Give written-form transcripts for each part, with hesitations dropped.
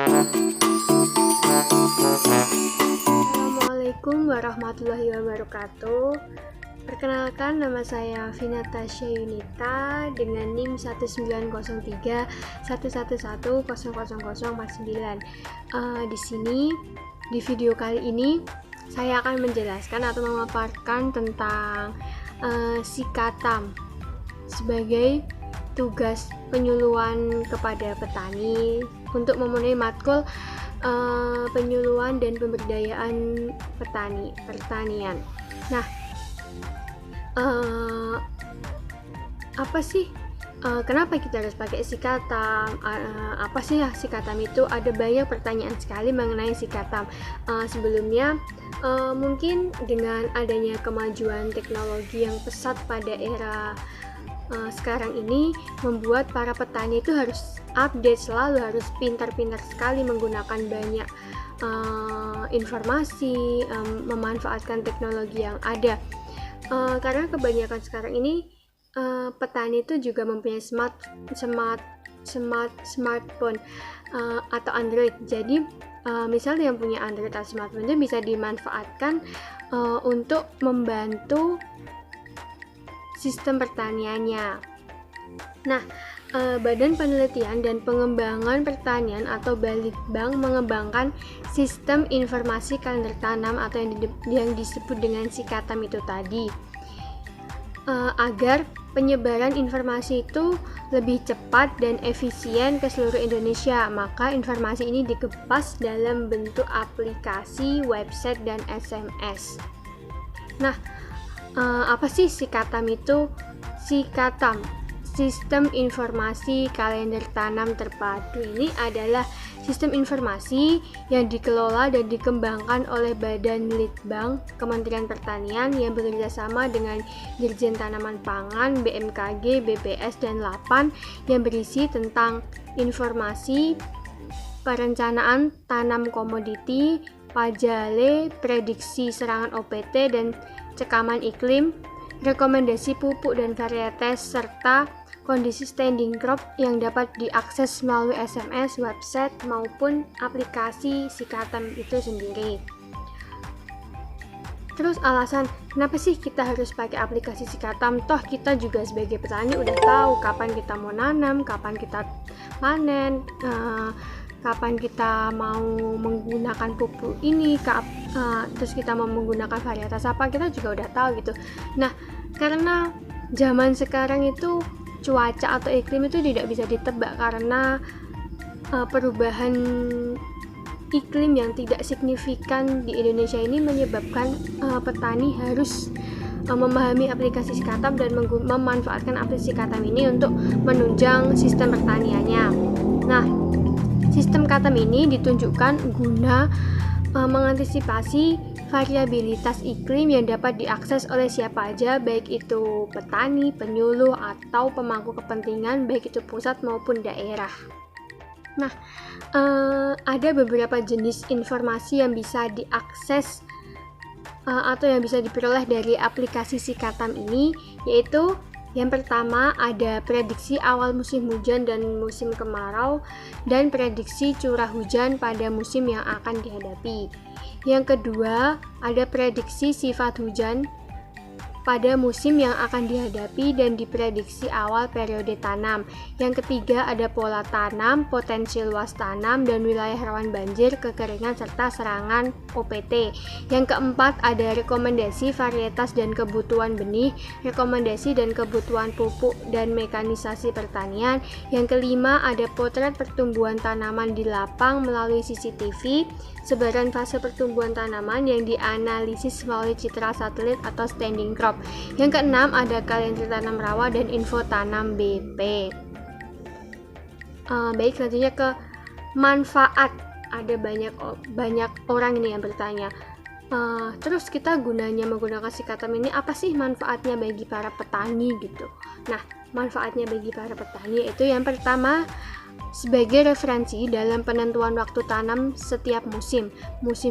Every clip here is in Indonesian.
Assalamualaikum warahmatullahi wabarakatuh. Perkenalkan, nama saya Vinatasha Yunita dengan NIM 190311100049. Di sini, di video kali ini saya akan menjelaskan atau memaparkan tentang Sikatam sebagai tugas penyuluhan kepada petani untuk memenuhi matkul penyuluhan dan pemberdayaan pertanian. Nah, apa sih? Kenapa kita harus pakai Sikatam? Apa sih ya Sikatam itu? Ada banyak pertanyaan sekali mengenai Sikatam. Sebelumnya, mungkin dengan adanya kemajuan teknologi yang pesat pada era sekarang ini membuat para petani itu harus update selalu, harus pintar-pintar sekali menggunakan banyak informasi, memanfaatkan teknologi yang ada. Karena kebanyakan sekarang ini petani itu juga mempunyai smartphone atau Android. Jadi misalnya yang punya Android atau smartphone itu bisa dimanfaatkan untuk membantu sistem pertaniannya. Nah, Badan Penelitian dan Pengembangan Pertanian atau Balitbang mengembangkan sistem informasi kalender tanam atau yang disebut dengan Sikatam itu tadi, agar penyebaran informasi itu lebih cepat dan efisien ke seluruh Indonesia. Maka informasi ini dikemas dalam bentuk aplikasi, website, dan SMS. Nah, apa sih Sikatam itu? Sikatam, Sistem Informasi Kalender Tanam Terpadu, ini adalah sistem informasi yang dikelola dan dikembangkan oleh Badan Litbang Kementerian Pertanian yang bekerjasama dengan Dirjen Tanaman Pangan, BMKG, BPS, dan LAPAN yang berisi tentang informasi perencanaan tanam komoditi, pajale, prediksi serangan OPT dan cekaman iklim, rekomendasi pupuk dan varietas, serta kondisi standing crop yang dapat diakses melalui SMS, website, maupun aplikasi Sikatam itu sendiri. Terus alasan kenapa sih kita harus pakai aplikasi Sikatam? Toh kita juga sebagai petani udah tahu kapan kita mau nanam, kapan kita panen, kapan kita mau menggunakan pupuk ini, terus kita mau menggunakan varietas apa, kita juga udah tahu gitu. Nah, karena zaman sekarang itu cuaca atau iklim itu tidak bisa ditebak karena perubahan iklim yang tidak signifikan di Indonesia ini menyebabkan petani harus memahami aplikasi Sikatam dan memanfaatkan aplikasi Sikatam ini untuk menunjang sistem pertaniannya. Nah, sistem Sikatam ini ditunjukkan guna mengantisipasi variabilitas iklim yang dapat diakses oleh siapa aja, baik itu petani, penyuluh, atau pemangku kepentingan, baik itu pusat maupun daerah. Nah, ada beberapa jenis informasi yang bisa diakses atau yang bisa diperoleh dari aplikasi Sikatam ini, yaitu yang pertama ada prediksi awal musim hujan dan musim kemarau dan prediksi curah hujan pada musim yang akan dihadapi. Yang kedua ada prediksi sifat hujan pada musim yang akan dihadapi dan diprediksi awal periode tanam. Yang ketiga ada pola tanam, potensi luas tanam, dan wilayah rawan banjir, kekeringan, serta serangan OPT. Yang keempat ada rekomendasi varietas dan kebutuhan benih, rekomendasi dan kebutuhan pupuk dan mekanisasi pertanian. Yang kelima ada potret pertumbuhan tanaman di lapang melalui CCTV, sebaran fase pertumbuhan tanaman yang dianalisis melalui citra satelit atau standing crop. Yang keenam ada kalender tanam rawa dan info tanam BP. Baik, selanjutnya ke manfaat. Ada banyak orang ini yang bertanya. Terus kita gunanya menggunakan Sikatam ini apa sih manfaatnya bagi para petani gitu? Nah, manfaatnya bagi para petani, yaitu yang pertama sebagai referensi dalam penentuan waktu tanam setiap musim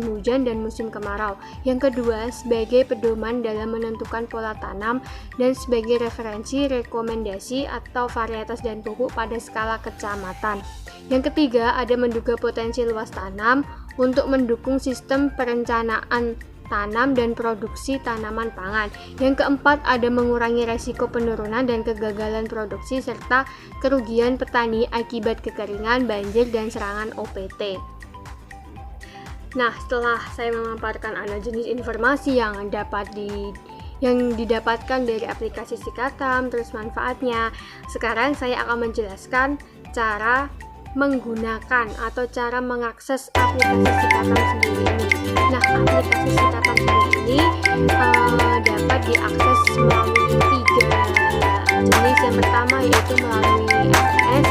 hujan dan musim kemarau. Yang kedua, sebagai pedoman dalam menentukan pola tanam dan sebagai referensi, rekomendasi atau varietas dan pupuk pada skala kecamatan. Yang ketiga, ada menduga potensi luas tanam untuk mendukung sistem perencanaan tanam dan produksi tanaman pangan. Yang keempat, ada mengurangi resiko penurunan dan kegagalan produksi serta kerugian petani akibat kekeringan, banjir, dan serangan OPT. Nah, setelah saya memaparkan 6 jenis informasi yang didapatkan dari aplikasi Sikatam, terus manfaatnya, sekarang saya akan menjelaskan cara menggunakan atau cara mengakses aplikasi Sikatam sendiri ini. Nah, aplikasi Sikatam sendiri ini dapat diakses melalui 3 jenis. Yang pertama yaitu melalui SMS,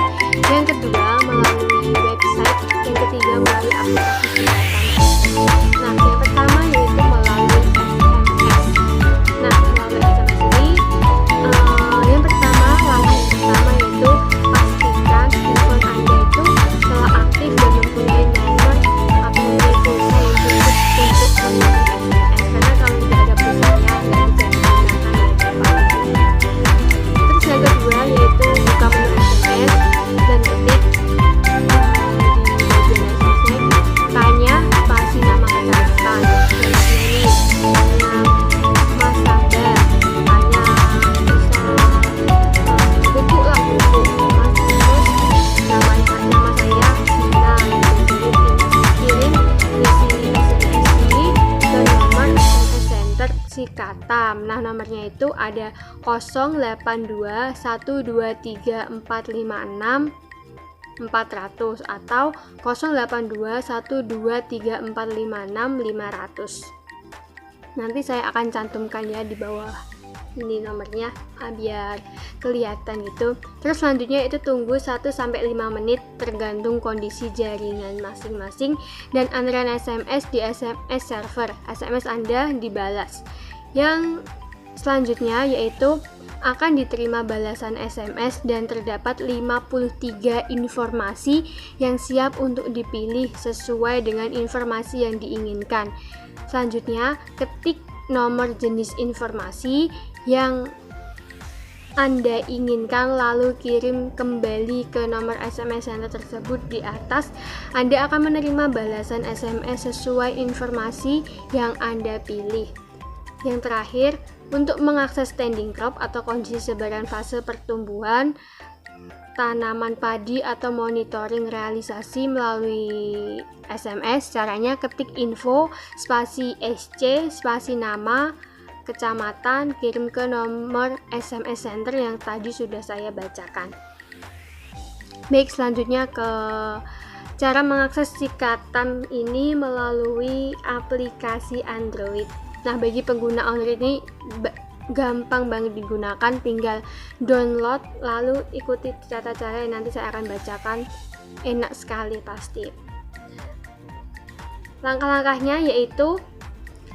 yang kedua melalui website, yang ketiga melalui aplikasi Sikatam. Nah, yang pertama yaitu melalui SMS. Nah, melalui SMS ini yang pertama, langkah yang pertama yaitu pastikan handphone Anda itu telah aktif dan mempunyai nomor atau nilai pulsa yang cukup untuk menggunakan SMS, karena kalau tidak ada pulsanya nggak bisa digunakan ya. Terus yang kedua yaitu buka menu SMS dan ketik di bagian SMS-nya tanya spasi nama kecamatan, contohnya ini tanya Mas Sanda, tanya bisa buku lah, buku Mas, terus nama saya Sina, kirim isi ke nomor SMS Center Sikatam. Nah, nomornya itu ada 082123456400 atau 082123456500. Nanti saya akan cantumkan ya di bawah ini nomornya biar kelihatan gitu. Terus selanjutnya itu tunggu 1-5 menit tergantung kondisi jaringan masing-masing dan antrean SMS di SMS server. SMS Anda dibalas. Yang selanjutnya yaitu akan diterima balasan SMS dan terdapat 53 informasi yang siap untuk dipilih sesuai dengan informasi yang diinginkan. Selanjutnya, ketik nomor jenis informasi yang Anda inginkan lalu kirim kembali ke nomor SMS Anda tersebut di atas. Anda akan menerima balasan SMS sesuai informasi yang Anda pilih. Yang terakhir, untuk mengakses standing crop atau kondisi sebaran fase pertumbuhan tanaman padi atau monitoring realisasi melalui SMS, caranya ketik info spasi SC spasi nama kecamatan, kirim ke nomor SMS Center yang tadi sudah saya bacakan. Baik, selanjutnya ke cara mengakses Sikatam ini melalui aplikasi Android. Nah, bagi pengguna Android ini gampang banget digunakan, tinggal download lalu ikuti tata cara yang nanti saya akan bacakan, enak sekali pasti. Langkah-langkahnya yaitu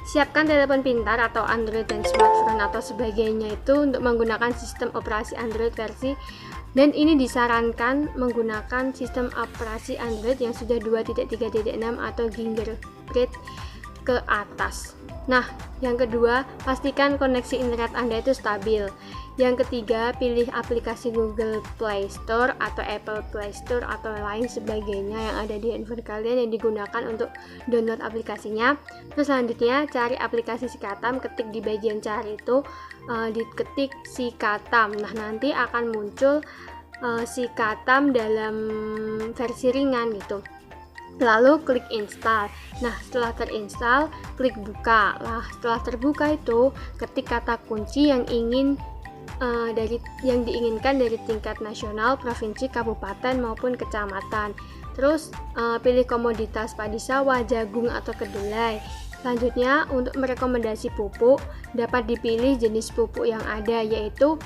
siapkan telepon pintar atau Android dan smartphone atau sebagainya itu untuk menggunakan sistem operasi Android versi, dan ini disarankan menggunakan sistem operasi Android yang sudah 2.3.6 atau Gingerbread ke atas. Nah, yang kedua, pastikan koneksi internet Anda itu stabil. Yang ketiga, pilih aplikasi Google Play Store atau Apple Play Store atau lain sebagainya yang ada di handphone kalian yang digunakan untuk download aplikasinya. Terus selanjutnya, cari aplikasi Sikatam, ketik di bagian cari itu diketik Sikatam. Nah, nanti akan muncul Sikatam dalam versi ringan gitu. Lalu klik install. Nah, setelah terinstall, klik buka. Nah, setelah terbuka itu, ketik kata kunci yang diinginkan dari tingkat nasional, provinsi, kabupaten maupun kecamatan. Terus pilih komoditas padi sawah, jagung atau kedelai. Selanjutnya, untuk merekomendasi pupuk, dapat dipilih jenis pupuk yang ada, yaitu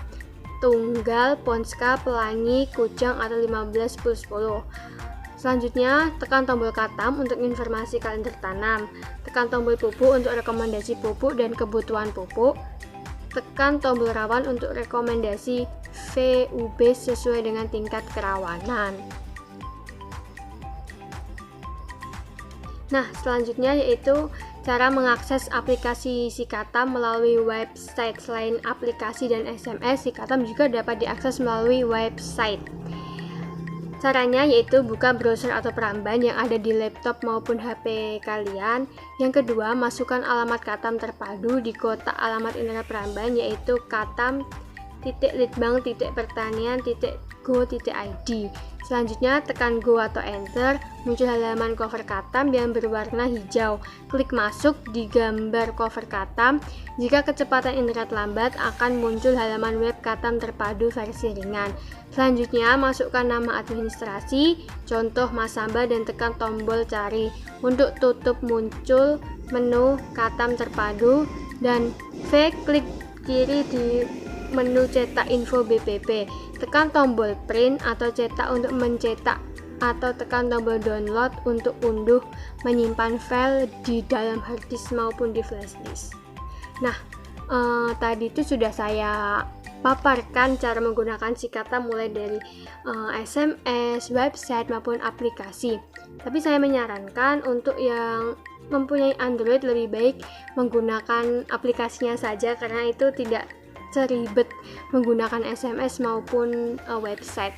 tunggal, ponska, pelangi, kujang atau 15-10-10. Selanjutnya, tekan tombol Katam untuk informasi kalender tanam. Tekan tombol pupuk untuk rekomendasi pupuk dan kebutuhan pupuk. Tekan tombol rawan untuk rekomendasi VUB sesuai dengan tingkat kerawanan. Nah, selanjutnya yaitu cara mengakses aplikasi Sikatam melalui website. Selain aplikasi dan SMS, Sikatam juga dapat diakses melalui website. Caranya yaitu buka browser atau peramban yang ada di laptop maupun HP kalian. Yang kedua, masukkan alamat Katam terpadu di kotak alamat internet peramban yaitu katam.litbang.pertanian.go.id. Selanjutnya tekan Go atau Enter, muncul halaman cover Katam yang berwarna hijau. Klik masuk di gambar cover Katam. Jika kecepatan internet lambat, akan muncul halaman web Katam terpadu versi ringan. Selanjutnya masukkan nama administrasi, contoh Mas Samba dan tekan tombol cari. Untuk tutup muncul menu Katam terpadu dan V, klik kiri di menu cetak info BPP. Tekan tombol print atau cetak untuk mencetak atau tekan tombol download untuk unduh menyimpan file di dalam hard disk maupun di flash disk. Nah, tadi itu sudah saya paparkan cara menggunakan Sikatam mulai dari SMS, website maupun aplikasi. Tapi saya menyarankan untuk yang mempunyai Android lebih baik menggunakan aplikasinya saja karena itu tidak seribet menggunakan SMS maupun website.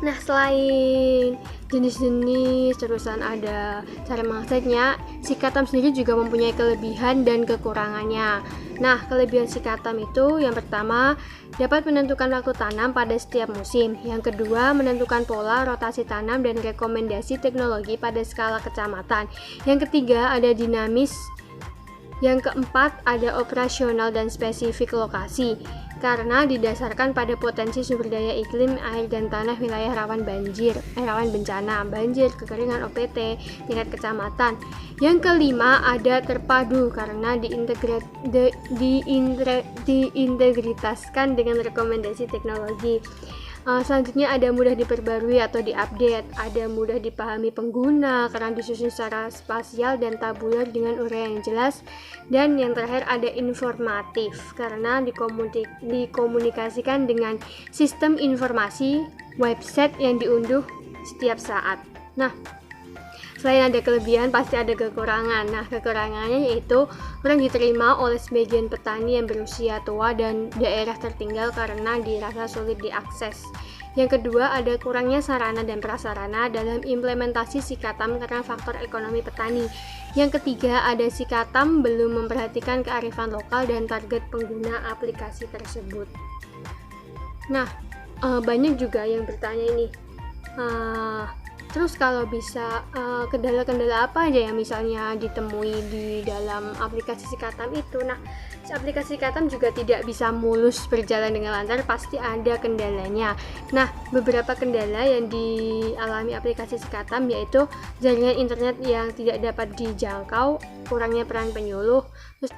Nah, selain jenis-jenis terusan ada cara mengaksesnya, Sikatam sendiri juga mempunyai kelebihan dan kekurangannya. Nah, kelebihan Sikatam itu yang pertama dapat menentukan waktu tanam pada setiap musim. Yang kedua, menentukan pola rotasi tanam dan rekomendasi teknologi pada skala kecamatan. Yang ketiga, ada dinamis. Yang keempat, ada operasional dan spesifik lokasi karena didasarkan pada potensi sumber daya iklim, air dan tanah wilayah rawan bencana, banjir, kekeringan, OPT, tingkat kecamatan. Yang kelima, ada terpadu karena diintegritaskan dengan rekomendasi teknologi. Selanjutnya ada mudah diperbarui atau diupdate, ada mudah dipahami pengguna karena disusun secara spasial dan tabular dengan uraian yang jelas, dan yang terakhir ada informatif karena dikomunikasikan dengan sistem informasi website yang diunduh setiap saat. Nah, selain ada kelebihan, pasti ada kekurangan. Nah, kekurangannya yaitu kurang diterima oleh sebagian petani yang berusia tua dan daerah tertinggal karena dirasa sulit diakses. Yang kedua, ada kurangnya sarana dan prasarana dalam implementasi Sikatam karena faktor ekonomi petani. Yang ketiga, ada Sikatam belum memperhatikan kearifan lokal dan target pengguna aplikasi tersebut. Nah, banyak juga yang bertanya ini, terus kalau bisa kendala-kendala apa aja yang misalnya ditemui di dalam aplikasi Sikatam itu. Nah, aplikasi Sikatam juga tidak bisa mulus berjalan dengan lancar, pasti ada kendalanya. Nah, beberapa kendala yang dialami aplikasi Sikatam yaitu jaringan internet yang tidak dapat dijangkau, kurangnya peran penyuluh. Terus,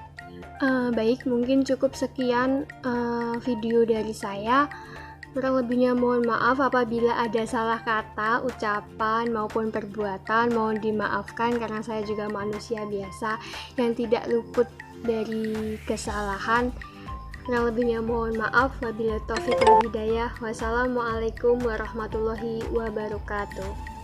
baik, mungkin cukup sekian video dari saya. Kurang lebihnya mohon maaf apabila ada salah kata, ucapan maupun perbuatan, mohon dimaafkan karena saya juga manusia biasa yang tidak luput dari kesalahan. Kurang lebihnya mohon maaf. Wabillahi taufiq wal hidayah. Wassalamualaikum warahmatullahi wabarakatuh.